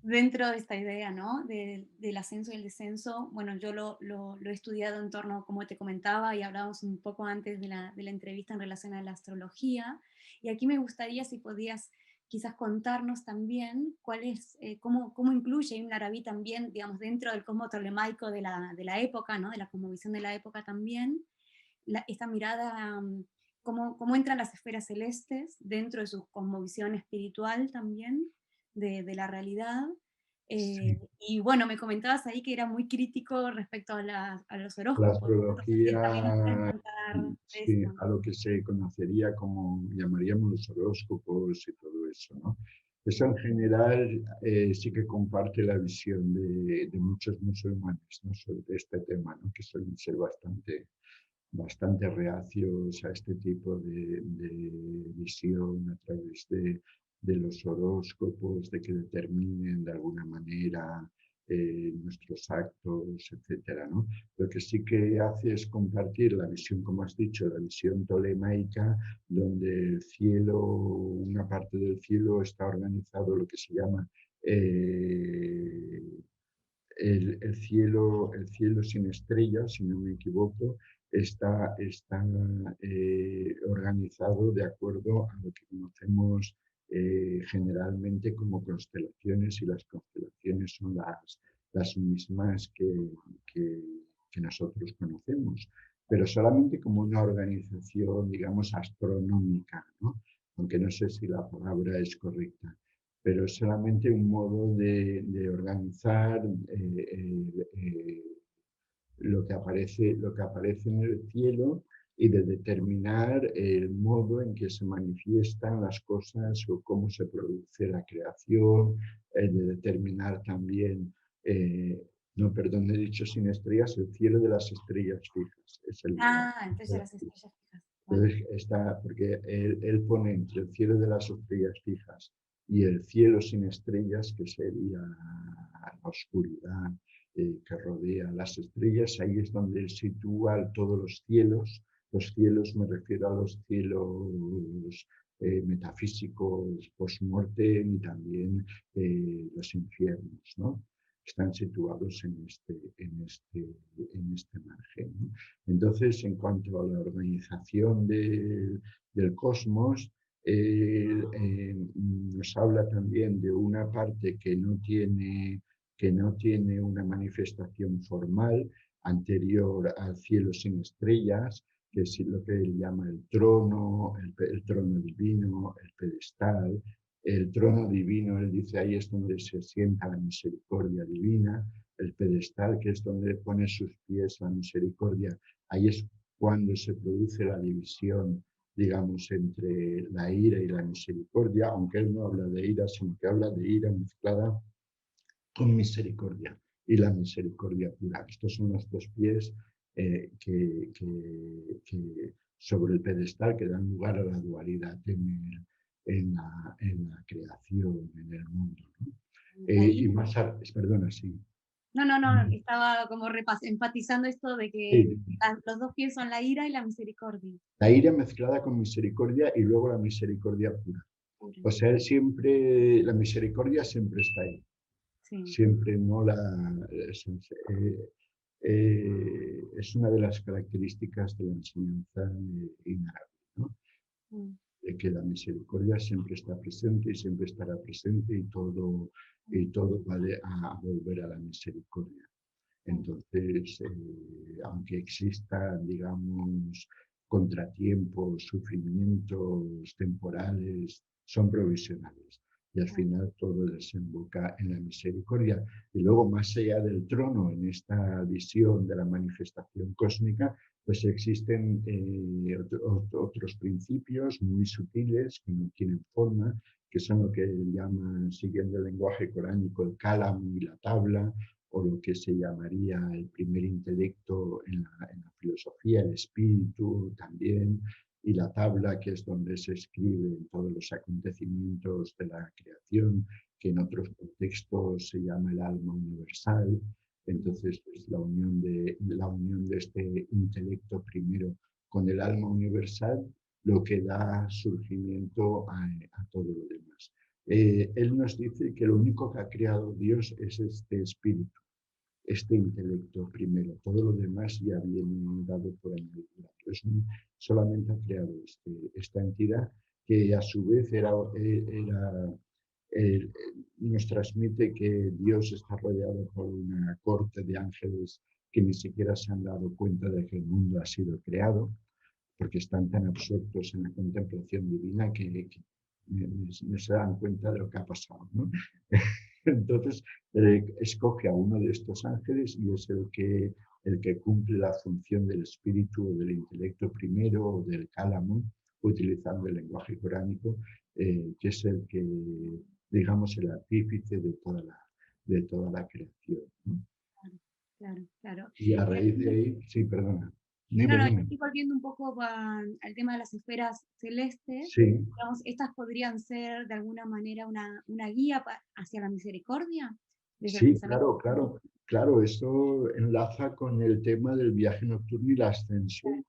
dentro de esta idea, ¿no? Del ascenso y el descenso, bueno, yo lo he estudiado en torno, como te comentaba, y hablábamos un poco antes de la entrevista en relación a la astrología. Y aquí me gustaría si podías quizás contarnos también cuál es, cómo incluye Ibn Arabi también, digamos, dentro del cosmos tolemaico de la época, ¿no? De la cosmovisión de la época también, esta mirada, cómo entran las esferas celestes dentro de su cosmovisión espiritual también, de la realidad. sí, Y bueno, me comentabas ahí que era muy crítico respecto a los la horóscopos, no sé si también nos puedes astrología, contar de sí, esto. a lo que se conocería como, llamaríamos los horóscopos y todo eso, ¿no? Eso en general sí que comparte la visión de muchos musulmanes, ¿no? Sobre este tema, ¿no? Que suelen ser bastante reacios a este tipo de visión a través de los horóscopos, de que determinen de alguna manera nuestros actos, etcétera, ¿no? Lo que sí que hace es compartir la visión, como has dicho, la visión tolemaica, donde el cielo, una parte del cielo está organizado lo que se llama el cielo sin estrellas, si no me equivoco, está organizado de acuerdo a lo que conocemos generalmente como constelaciones, y las constelaciones son las mismas que, que nosotros conocemos, pero solamente como una organización, digamos, astronómica, ¿no? Aunque no sé si la palabra es correcta, pero es solamente un modo de organizar lo que aparece en el cielo, y de determinar el modo en que se manifiestan las cosas o cómo se produce la creación, de determinar también, no, perdón, he dicho sin estrellas, el cielo de las estrellas fijas, es el Ah, entonces ya las estrellas fijas. Vale. entonces está, porque él pone entre el cielo de las estrellas fijas y el cielo sin estrellas, que sería la oscuridad que rodea las estrellas, ahí es donde él sitúa todos los cielos me refiero a los cielos metafísicos post-mortem y también los infiernos, ¿no? Están situados en este margen, ¿no? Entonces, en cuanto a la organización del cosmos, nos habla también de una parte que no tiene una manifestación formal anterior al cielo sin estrellas, que es lo que él llama el trono, el trono divino, el pedestal. El trono divino, él dice, ahí es donde se sienta la misericordia divina. El pedestal, que es donde pone sus pies la misericordia, ahí es cuando se produce la división, digamos, entre la ira y la misericordia, aunque él no habla de ira, sino que habla de ira mezclada con misericordia, y la misericordia pura. Estos son los dos pies que sobre el pedestal, que dan lugar a la dualidad en la creación, en el mundo, ¿no? La Y ira. más, perdona, sí. No, no, no, estaba como enfatizando esto de que Sí, los dos pies son la ira y la misericordia. la ira mezclada con misericordia y luego la misericordia pura. Pura. O sea, él siempre, la misericordia siempre está ahí, Sí. siempre no la... es una de las características de la enseñanza de Ibn Arabi, ¿no? Mm. de que la misericordia siempre está presente y siempre estará presente y todo va a volver a la misericordia. Entonces, aunque existan, digamos, contratiempos, sufrimientos temporales, son provisionales. Y al final todo desemboca en la misericordia. Y luego, más allá del trono, en esta visión de la manifestación cósmica, pues existen otros principios muy sutiles que no tienen forma, que son lo que llaman, siguiendo el lenguaje coránico, el cálamo y la tabla, o lo que se llamaría el primer intelecto en la filosofía, el espíritu también, y la tabla, que es donde se escriben todos los acontecimientos de la creación, que en otros contextos se llama el alma universal. Entonces, pues, la unión de este intelecto primero con el alma universal, lo que da surgimiento a todo lo demás. Él nos dice que lo único que ha creado Dios es este espíritu, este intelecto primero. Todo lo demás ya viene dado por añadidura. Solamente ha creado esta entidad que a su vez nos transmite que Dios está rodeado por una corte de ángeles que ni siquiera se han dado cuenta de que el mundo ha sido creado, porque están tan absortos en la contemplación divina que no se dan cuenta de lo que ha pasado, ¿no? Entonces, escoge a uno de estos ángeles y es el que cumple la función del espíritu o del intelecto primero o del cálamo, utilizando el lenguaje coránico, que es el que, digamos, el artífice de toda la creación, ¿no? Claro, claro. Y a Y raíz de aquí, ahí, sí, perdona, no, dime, no, dime. estoy volviendo un poco al tema de las esferas celestes. Sí, Digamos, estas podrían ser de alguna manera una guía hacia la misericordia, desde el sí, pensamiento. claro, claro, claro. Esto enlaza con el tema del viaje nocturno y la ascensión.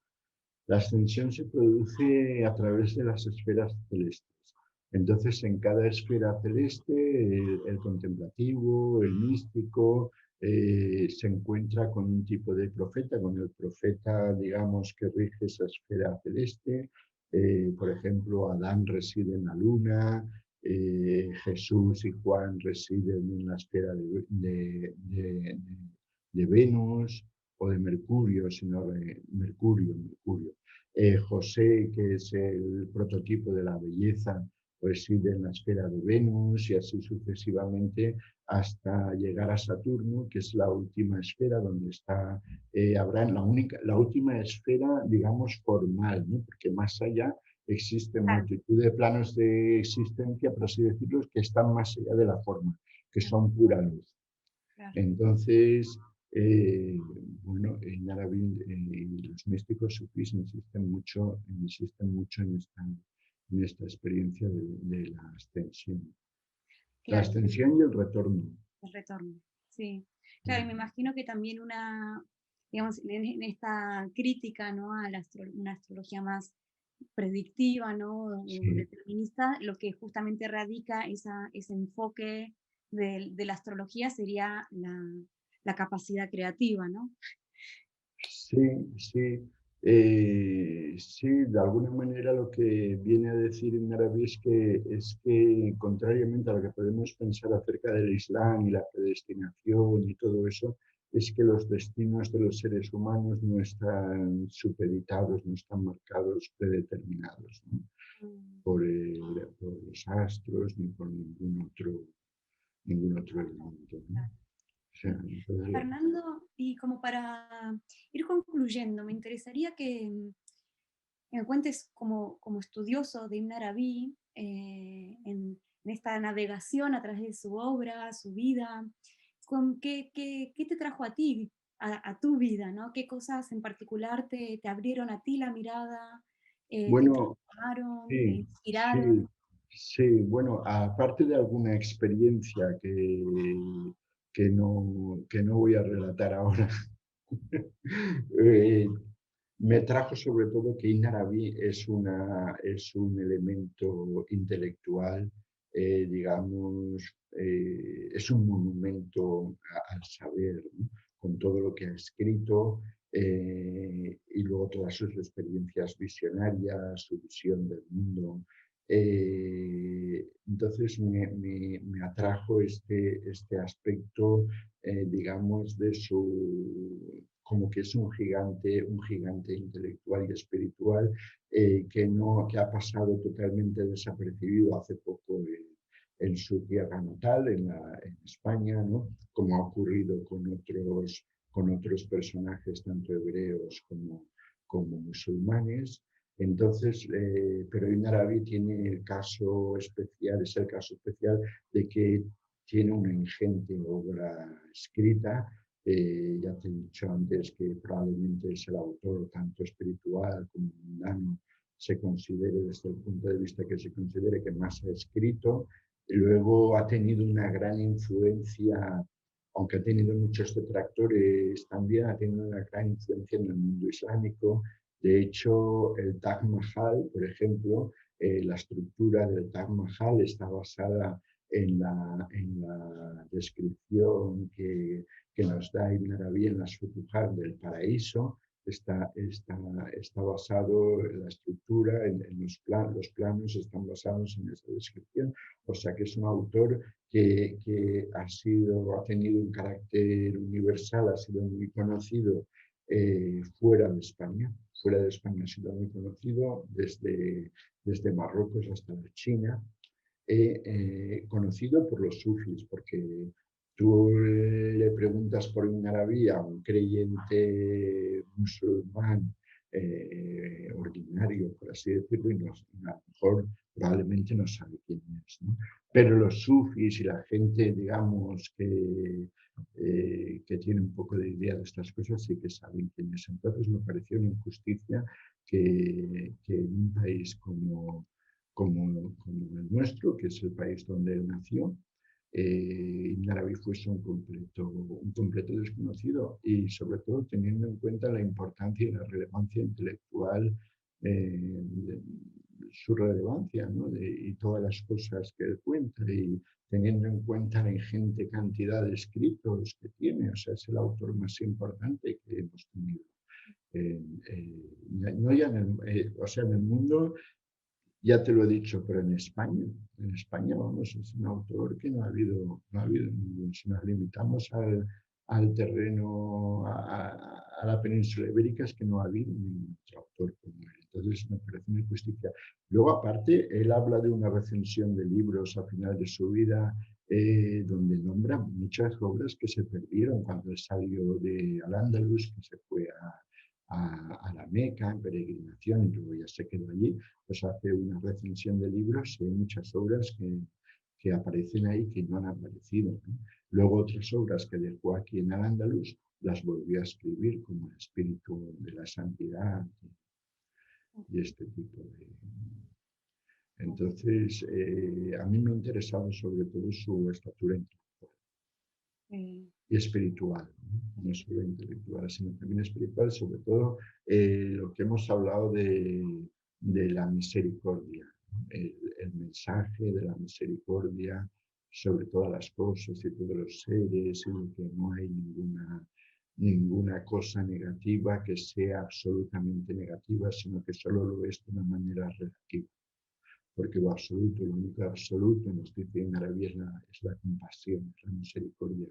La ascensión se produce a través de las esferas celestes. Entonces, en cada esfera celeste, el contemplativo, el místico, se encuentra con un tipo de profeta, con el profeta, digamos, que rige esa esfera celeste. Por ejemplo, Adán reside en la luna, Jesús y Juan residen en la esfera de Venus o de Mercurio, sino de Mercurio. José, que es el prototipo de la belleza, reside en la esfera de Venus y así sucesivamente hasta llegar a Saturno, que es la última esfera donde está Abraham, la última esfera, digamos, formal, ¿no? Porque más allá existen Claro, multitud de planos de existencia, por así decirlo, que están más allá de la forma, que son pura luz. claro. Entonces, bueno, en árabe los místicos sufís insisten mucho en esta experiencia de la Claro, ascensión y el retorno. el retorno, sí. Claro, y me imagino que también digamos, en esta crítica, ¿no? A una astrología más predictiva, ¿no? O Sí, determinista, lo que justamente radica ese enfoque de la astrología sería la capacidad creativa, ¿no? sí, sí. Sí, de alguna manera lo que viene a decir en árabe es que, contrariamente a lo que podemos pensar acerca del Islam y la predestinación y todo eso, es que los destinos de los seres humanos no están supeditados, no están marcados, predeterminados, ¿no? Mm. Por los astros ni por ningún otro elemento, ¿no? O sea, entonces, Fernando, y como para ir concluyendo, me interesaría que me cuentes como estudioso de Ibn Arabi, en esta navegación a través de su obra, su vida, qué te trajo a ti, a tu vida, ¿no? ¿Qué cosas en particular te abrieron a ti la mirada, te bueno, transformaron, te sí, sí, inspiraron? sí. Bueno, aparte de alguna experiencia que no voy a relatar ahora, eh, me trajo sobre todo que Ibn Arabi es un elemento intelectual, digamos, es un monumento al saber, ¿no? Con todo lo que ha escrito. y luego todas sus experiencias visionarias, su visión del mundo. Entonces me atrajo este aspecto, digamos, de su, como que es un gigante intelectual y espiritual que ha pasado totalmente desapercibido hace poco en su tierra natal, en España, ¿no? Como ha ocurrido con otros personajes, tanto hebreos como musulmanes. Entonces, pero Ibn Arabi tiene el caso especial, es el caso especial de que tiene una ingente obra escrita. Ya te he dicho antes que probablemente es el autor tanto espiritual como mundano, se considere desde el punto de vista que se considere que más ha escrito. Luego ha tenido una gran influencia, aunque ha tenido muchos detractores también, ha tenido una gran influencia en el mundo islámico. De hecho, el Taj Mahal, por ejemplo, la estructura del Taj Mahal está basada en la descripción que nos da Ibn Arabi en las Futuhat del paraíso. Está basado en la estructura, en los planos están basados en esa descripción. O sea que es un autor que ha tenido un carácter universal, ha sido muy conocido fuera de España. Fuera de España ha sido muy conocido desde Marruecos hasta la China, conocido por los sufis, porque tú le preguntas por Ibn Arabi a un creyente musulmán ordinario, por así decirlo, y a lo mejor probablemente no sabe quién es, ¿no? Pero los sufis y la gente, digamos, que tiene un poco de idea de estas cosas sí que saben quién es. Entonces me pareció una injusticia que en un país como el nuestro, que es el país donde él nació, Ibn Arabi fuese un completo desconocido y sobre todo teniendo en cuenta la importancia y la relevancia intelectual, de, su relevancia, ¿no? Y todas las cosas que él cuenta y teniendo en cuenta la ingente cantidad de escritos que tiene, o sea, es el autor más importante que hemos tenido. No ya o sea, en el mundo, ya te lo he dicho, pero en España, vamos, es un autor que no ha habido ningún. Si nos limitamos al terreno, a la península ibérica, es que no ha habido ningún otro autor como él. Entonces me parece una injusticia. Luego, aparte, él habla de una recensión de libros a final de su vida, donde nombra muchas obras que se perdieron cuando él salió de Al-Ándalus, que se fue a la Meca en peregrinación y luego ya se quedó allí. Pues hace una recensión de libros y hay muchas obras que aparecen ahí que no han aparecido, ¿no? Luego otras obras que dejó aquí en Al-Ándalus las volvió a escribir, como El espíritu de la santidad y este tipo de... Entonces, a mí me ha interesado sobre todo su estatura intelectual y espiritual, ¿no? No solo intelectual, sino también espiritual, sobre todo lo que hemos hablado de la misericordia, el mensaje de la misericordia sobre todas las cosas y todos los seres, y de que no hay ninguna cosa negativa que sea absolutamente negativa, sino que solo lo es de una manera relativa. Porque lo absoluto, lo único absoluto, nos dice en Arabia, es la compasión, es la misericordia,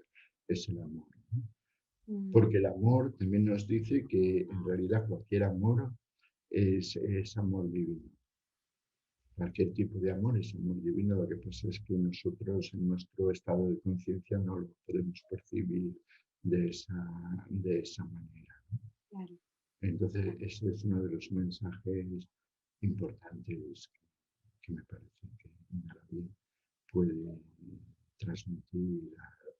es el amor, ¿no? Porque el amor también nos dice que en realidad cualquier amor es amor divino. Cualquier tipo de amor es amor divino. Lo que pasa es que nosotros en nuestro estado de conciencia no lo podemos percibir de esa manera. Claro. Entonces, ese es uno de los mensajes importantes que me parece que Arabi puede transmitir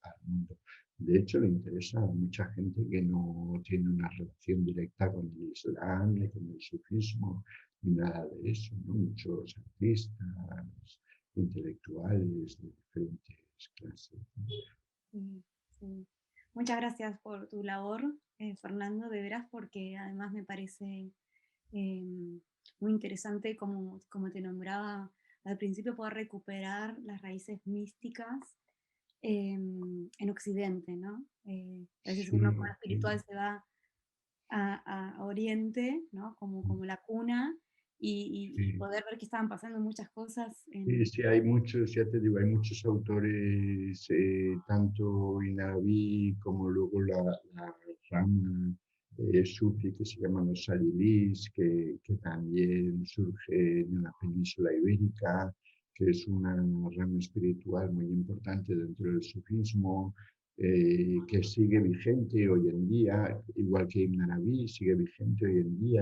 al mundo. De hecho, le interesa a mucha gente que no tiene una relación directa con el Islam, ni con el sufismo, ni nada de eso, ¿no? Muchos artistas, intelectuales de diferentes clases, ¿no? Sí, sí. Muchas gracias por tu labor, Fernando, de veras, porque además me parece muy interesante, como te nombraba al principio, poder recuperar las raíces místicas en Occidente, ¿no? A veces uno con lo Sí, espiritual se va a Oriente, ¿no? Como la cuna, y Sí. poder ver que estaban pasando muchas cosas Sí, en... sí, hay muchos, ya te digo, hay muchos autores, tanto Inarabi como luego la rama sufi que se llaman los salilís, que también surge en la península ibérica, que es una rama espiritual muy importante dentro del sufismo, que sigue vigente hoy en día, igual que Ibn Arabi, sigue vigente hoy en día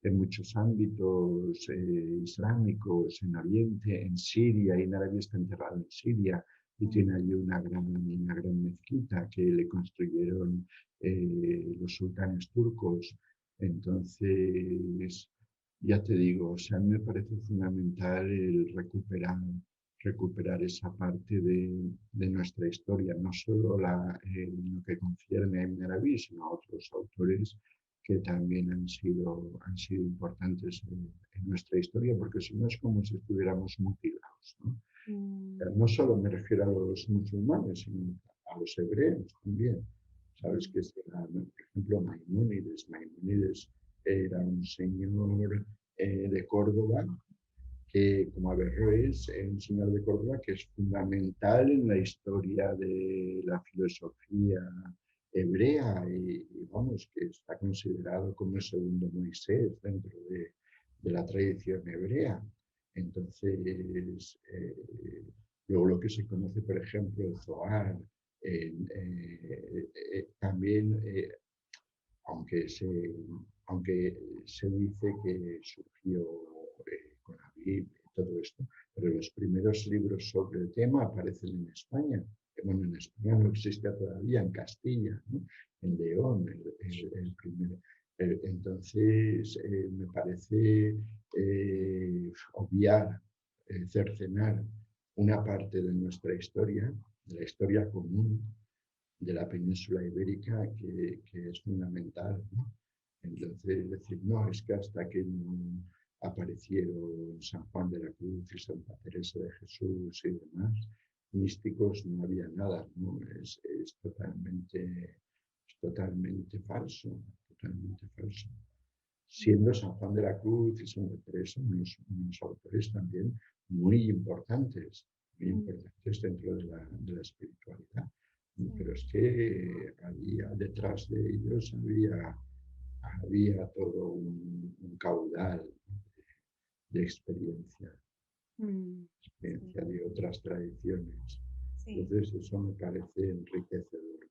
en muchos ámbitos islámicos, en Oriente, en Siria. Ibn Arabi está enterrado en Siria y tiene allí una gran mezquita que le construyeron los sultanes turcos. Entonces, ya te digo, o sea, a mí me parece fundamental el recuperar esa parte de nuestra historia, no solo lo que concierne a Ibn Arabi, sino a otros autores que también han sido importantes en nuestra historia, porque si no es como si estuviéramos mutilados, ¿no? Mm, No solo me refiero a los musulmanes, sino a los hebreos también. Sabes mm, que, por ejemplo, Maimónides. Maimónides era un señor de Córdoba que, como Averroes, es un señor de Córdoba que es fundamental en la historia de la filosofía hebrea y vamos, que está considerado como el segundo Moisés dentro de la tradición hebrea. Entonces, luego lo que se conoce, por ejemplo, el Zohar, también, aunque se, aunque se dice que surgió con la Biblia y todo esto, pero los primeros libros sobre el tema aparecen en España. Bueno, en España no existía todavía, en Castilla, ¿no? En León, el primero. Entonces, me parece obviar, cercenar una parte de nuestra historia, de la historia común de la península ibérica, que es fundamental, ¿no? Entonces, decir, no, es que hasta que no aparecieron San Juan de la Cruz y Santa Teresa de Jesús y demás místicos, no había nada, ¿no? Es totalmente falso, totalmente falso. Siendo San Juan de la Cruz y Santa Teresa unos autores también muy mm, importantes dentro de la espiritualidad. sí. Pero es que había detrás de ellos había todo un caudal de Mm, sí, experiencia de otras tradiciones. sí, Entonces eso me parece enriquecedor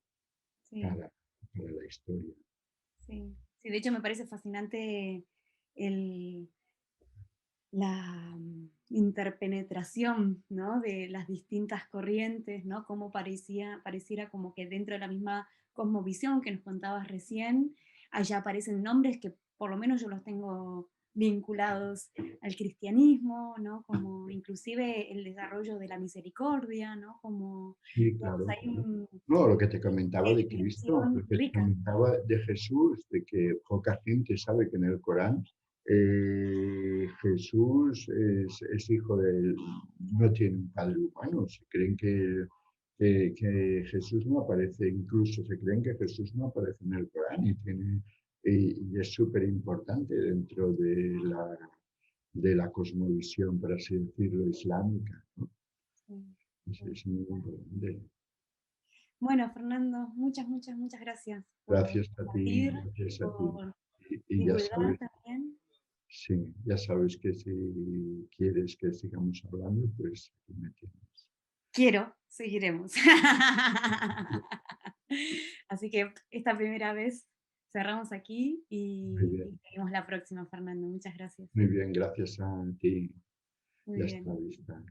sí, para, para la historia. sí. Sí, de hecho me parece fascinante el, la interpenetración, ¿no? De las distintas corrientes, ¿no? Cómo pareciera como que dentro de la misma cosmovisión que nos contabas recién, allá aparecen nombres que por lo menos yo los tengo vinculados al cristianismo, ¿no? Como inclusive el desarrollo de la misericordia, ¿no? Como, Sí, digamos, claro, hay claro. No, lo que te comentaba una de Cristo, dimensión lo que te rica. comentaba de Jesús, de que poca gente sabe que en el Corán Jesús es hijo del, no tiene un padre humano. Se creen que Jesús no aparece, incluso se creen que Jesús no aparece en el Corán y es súper importante dentro de la cosmovisión, por así decirlo, islámica, ¿no? Sí, sí. Es muy importante. Bueno, Fernando, muchas gracias por Gracias a ti, compartir, gracias a ti. por Y ya divulgar sabes, también. sí, ya sabes que si quieres que sigamos hablando, pues aquí me tienes. Quiero, seguiremos. Así que esta primera vez cerramos aquí Muy y bien, seguimos la próxima, Fernando. Muchas gracias. muy bien, gracias a ti. Muy Ya está bien. lista.